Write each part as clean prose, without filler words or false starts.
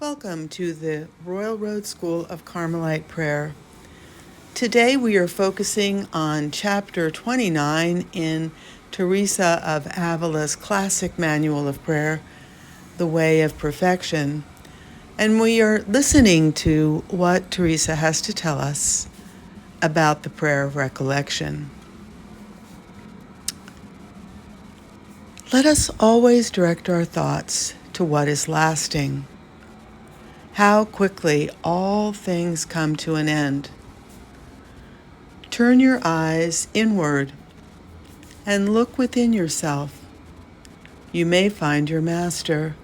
Welcome to the Royal Road School of Carmelite Prayer. Today we are focusing on Chapter 29 in Teresa of Avila's classic manual of prayer, The Way of Perfection, and we are listening to what Teresa has to tell us about the prayer of recollection. Let us always direct our thoughts to what is lasting. How quickly all things come to an end. Turn your eyes inward and look within yourself. You may find your master.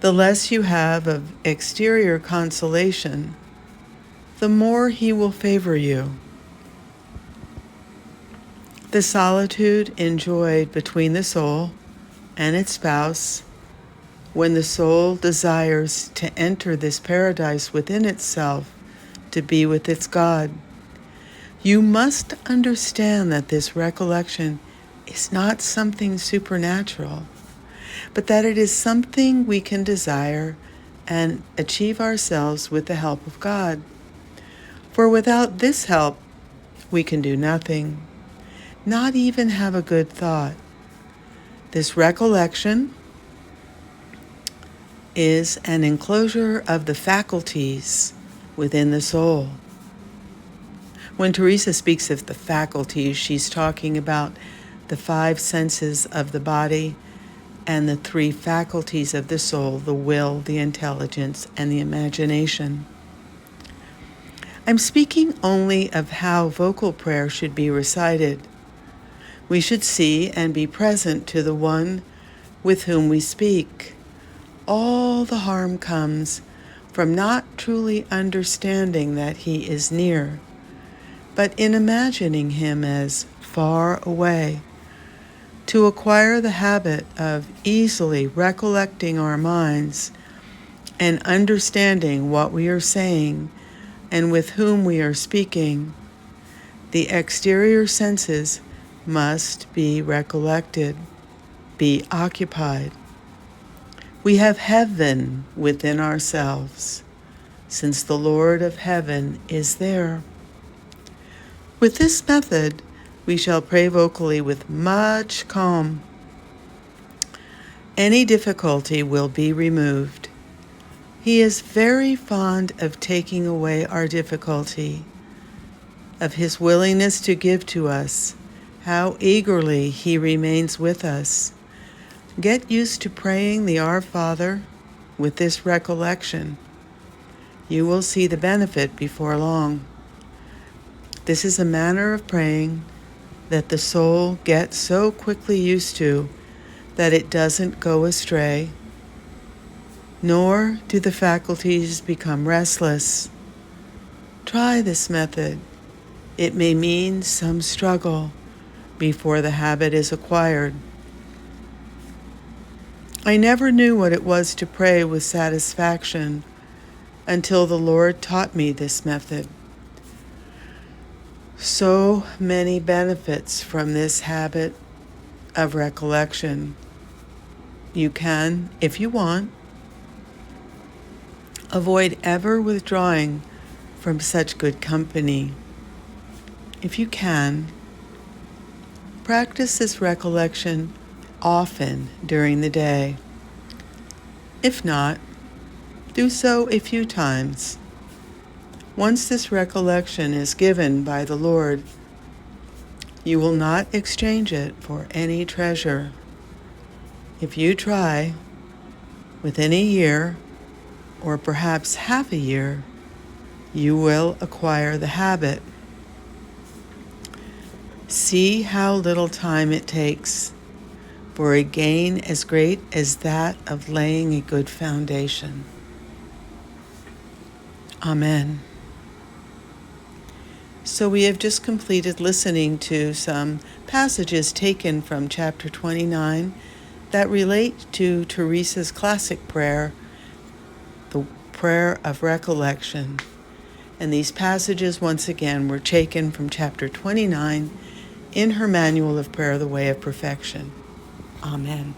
The less you have of exterior consolation, the more he will favor you. The solitude enjoyed between the soul and its spouse, when the soul desires to enter this paradise within itself to be with its God, you must understand that this recollection is not something supernatural, but that it is something we can desire and achieve ourselves with the help of God. For without this help, we can do nothing, not even have a good thought. This recollection is an enclosure of the faculties within the soul. When Teresa speaks of the faculties, she's talking about the 5 senses of the body and the 3 faculties of the soul, the will, the intelligence, and the imagination. I'm speaking only of how vocal prayer should be recited. We should see and be present to the one with whom we speak. All the harm comes from not truly understanding that he is near, but in imagining him as far away. To acquire the habit of easily recollecting our minds and understanding what we are saying and with whom we are speaking, the exterior senses must be recollected, be occupied. We have heaven within ourselves, since the Lord of heaven is there. With this method, we shall pray vocally with much calm. Any difficulty will be removed. He is very fond of taking away our difficulty, of his willingness to give to us. How eagerly he remains with us. Get used to praying the Our Father with this recollection. You will see the benefit before long. This is a manner of praying that the soul gets so quickly used to that it doesn't go astray, nor do the faculties become restless. Try this method. It may mean some struggle before the habit is acquired. I never knew what it was to pray with satisfaction until the Lord taught me this method. So many benefits from this habit of recollection. You can, if you want, avoid ever withdrawing from such good company. If you can, practice this recollection often during the day. If not, do so a few times. Once this recollection is given by the Lord, you will not exchange it for any treasure. If you try, within a year, or perhaps half a year, you will acquire the habit. See how little time it takes for a gain as great as that of laying a good foundation. Amen. So we have just completed listening to some passages taken from Chapter 29 that relate to Teresa's classic prayer, the prayer of recollection. And these passages, once again, were taken from Chapter 29 in her manual of prayer, The Way of Perfection. Amen.